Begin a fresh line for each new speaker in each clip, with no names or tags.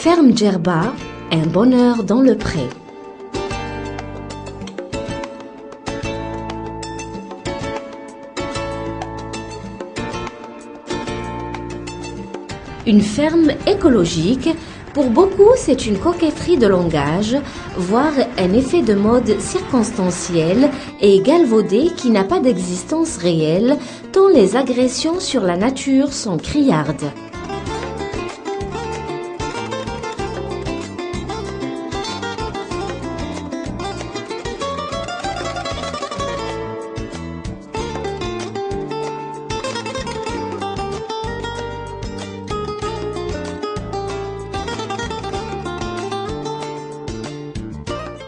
Ferme Djerba, un bonheur dans le pré. Une ferme écologique, pour beaucoup c'est une coquetterie de langage, voire un effet de mode circonstanciel et galvaudé qui n'a pas d'existence réelle, tant les agressions sur la nature sont criardes.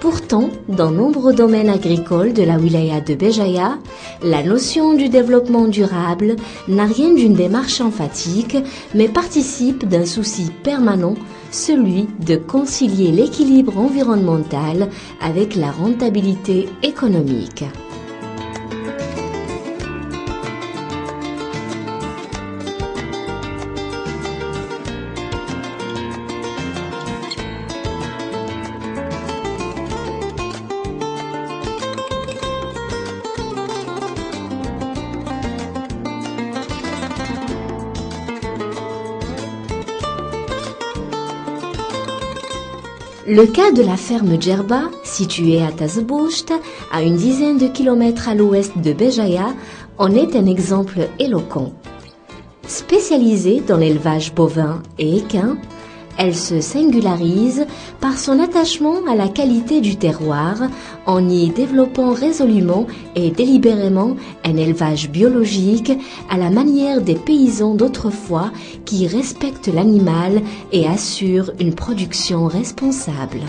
Pourtant, dans nombreux domaines agricoles de la wilaya de Béjaïa, la notion du développement durable n'a rien d'une démarche emphatique, mais participe d'un souci permanent, celui de concilier l'équilibre environnemental avec la rentabilité économique. Le cas de la ferme Djerba, située à Tazeboucht, à une dizaine de kilomètres à l'ouest de Béjaïa, en est un exemple éloquent. Spécialisée dans l'élevage bovin et équin, elle se singularise par son attachement à la qualité du terroir en y développant résolument et délibérément un élevage biologique à la manière des paysans d'autrefois qui respectent l'animal et assurent une production responsable.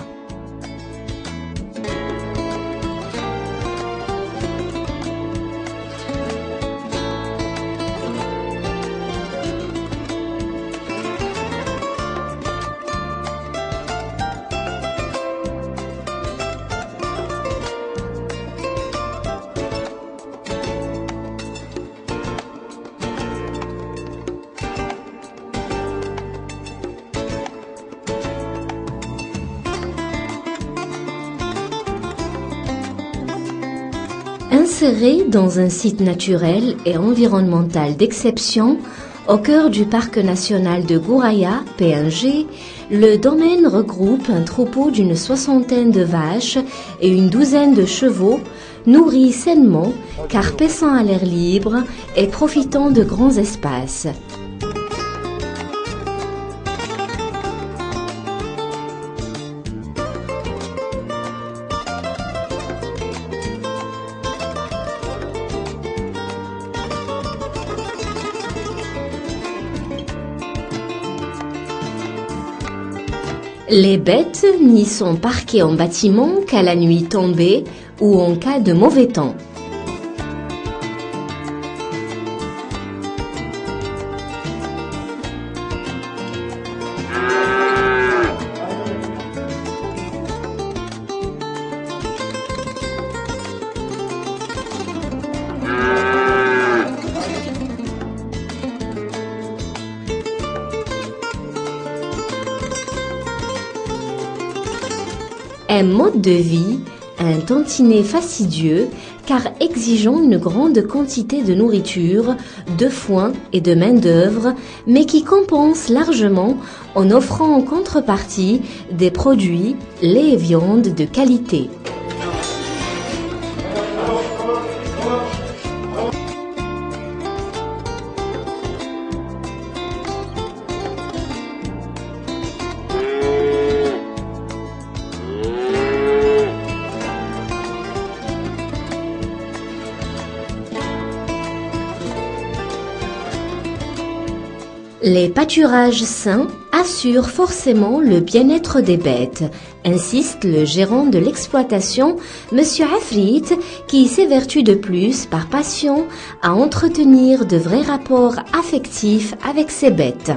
Inséré dans un site naturel et environnemental d'exception, au cœur du parc national de Gouraya, PNG, le domaine regroupe un troupeau d'une soixantaine de vaches et une douzaine de chevaux, nourris sainement car paissant à l'air libre et profitant de grands espaces. Les bêtes n'y sont parquées en bâtiment qu'à la nuit tombée ou en cas de mauvais temps. Un mode de vie, un tantinet fastidieux, car exigeant une grande quantité de nourriture, de foin et de main-d'œuvre, mais qui compense largement en offrant en contrepartie des produits, lait et viande de qualité. Les pâturages sains assurent forcément le bien-être des bêtes, insiste le gérant de l'exploitation, M. Afrit, qui s'évertue de plus, par passion, à entretenir de vrais rapports affectifs avec ses bêtes.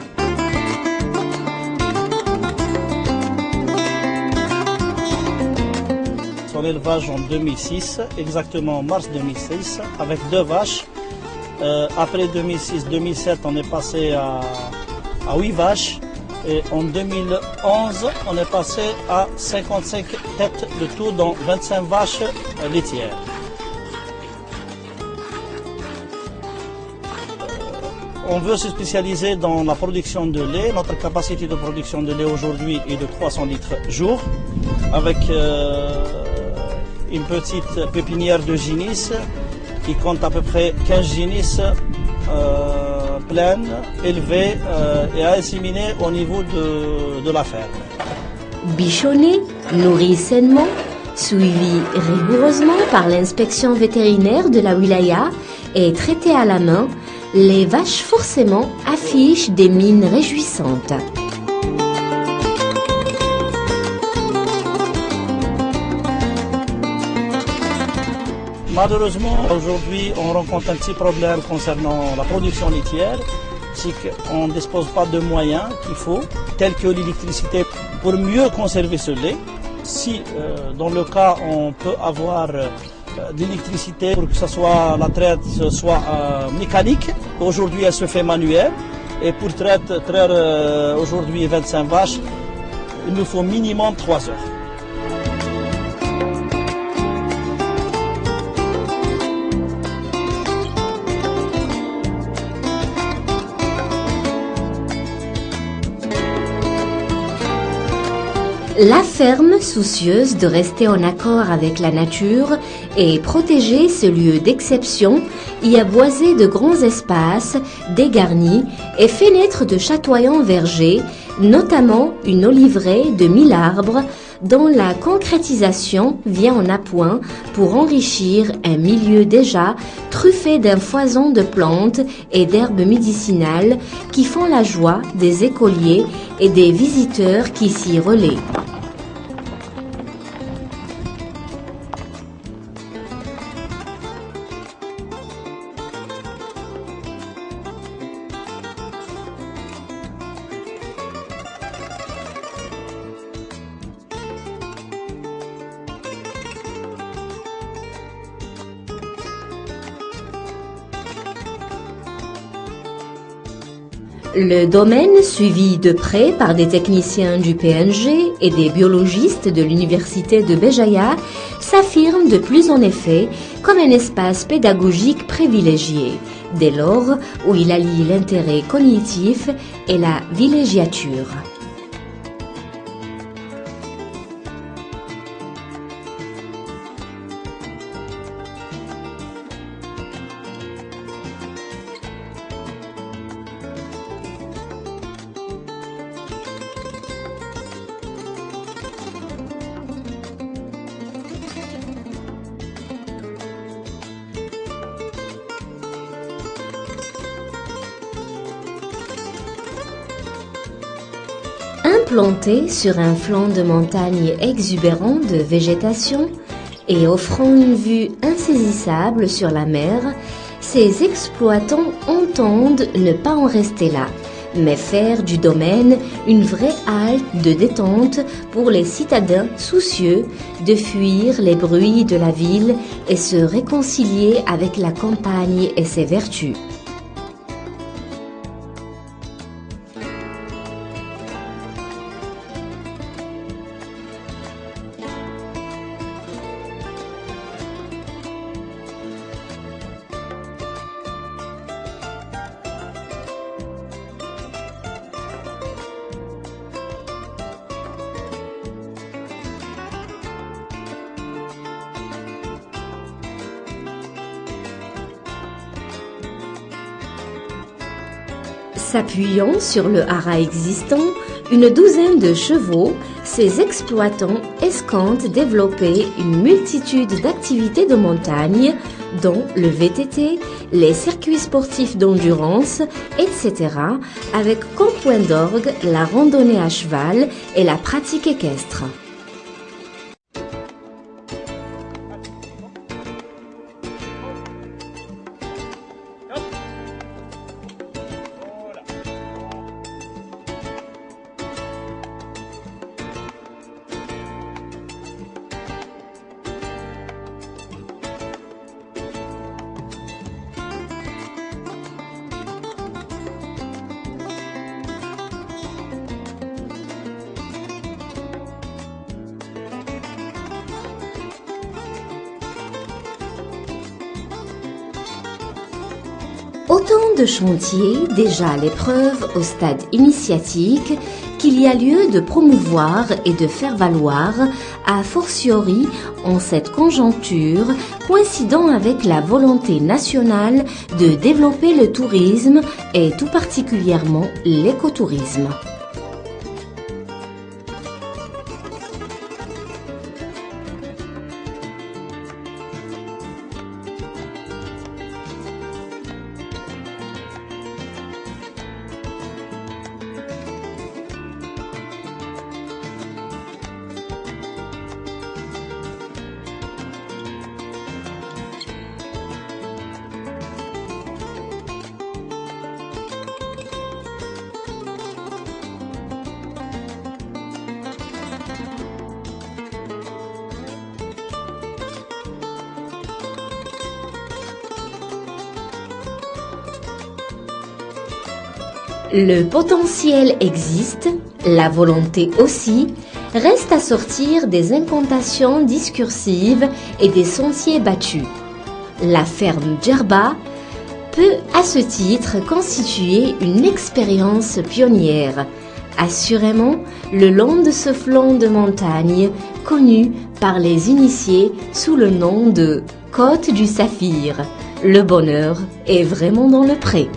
Son élevage en 2006, exactement en mars 2006, avec 2 vaches. Après 2006-2007, on est passé à 8 vaches. Et en 2011, on est passé à 55 têtes de tout, dont 25 vaches laitières. On veut se spécialiser dans la production de lait. Notre capacité de production de lait aujourd'hui est de 300 litres jour, avec une petite pépinière de génisses qui compte à peu près 15 génisses pleines, élevées et asséminées au niveau de la ferme.
Bichonné, nourri sainement, suivi rigoureusement par l'inspection vétérinaire de la wilaya et traité à la main, les vaches forcément affichent des mines réjouissantes.
Malheureusement, aujourd'hui, on rencontre un petit problème concernant la production laitière, c'est qu'on ne dispose pas de moyens qu'il faut, tels que l'électricité, pour mieux conserver ce lait. Si, dans le cas, on peut avoir de l'électricité pour que ce soit, la traite soit mécanique, aujourd'hui elle se fait manuelle, et pour traire aujourd'hui 25 vaches, il nous faut minimum 3 heures.
La ferme, soucieuse de rester en accord avec la nature et protéger ce lieu d'exception, y a boisé de grands espaces, dégarnis et fait naître de chatoyants vergers, notamment une oliveraie de 1000 arbres, dont la concrétisation vient en appoint pour enrichir un milieu déjà truffé d'un foison de plantes et d'herbes médicinales qui font la joie des écoliers et des visiteurs qui s'y relaient. Le domaine, suivi de près par des techniciens du PNG et des biologistes de l'université de Béjaïa, s'affirme de plus en effet comme un espace pédagogique privilégié, dès lors où il allie l'intérêt cognitif et la villégiature. Implanté sur un flanc de montagne exubérant de végétation et offrant une vue insaisissable sur la mer, ces exploitants entendent ne pas en rester là, mais faire du domaine une vraie halte de détente pour les citadins soucieux de fuir les bruits de la ville et se réconcilier avec la campagne et ses vertus. S'appuyant sur le haras existant, une douzaine de chevaux, ces exploitants escomptent développer une multitude d'activités de montagne, dont le VTT, les circuits sportifs d'endurance, etc., avec comme point d'orgue la randonnée à cheval et la pratique équestre. Autant de chantiers déjà à l'épreuve au stade initiatique qu'il y a lieu de promouvoir et de faire valoir, a fortiori en cette conjoncture coïncidant avec la volonté nationale de développer le tourisme et tout particulièrement l'écotourisme. Le potentiel existe, la volonté aussi, reste à sortir des incantations discursives et des sentiers battus. La ferme Djerba peut à ce titre constituer une expérience pionnière, assurément le long de ce flanc de montagne connu par les initiés sous le nom de Côte du Saphir. Le bonheur est vraiment dans le pré.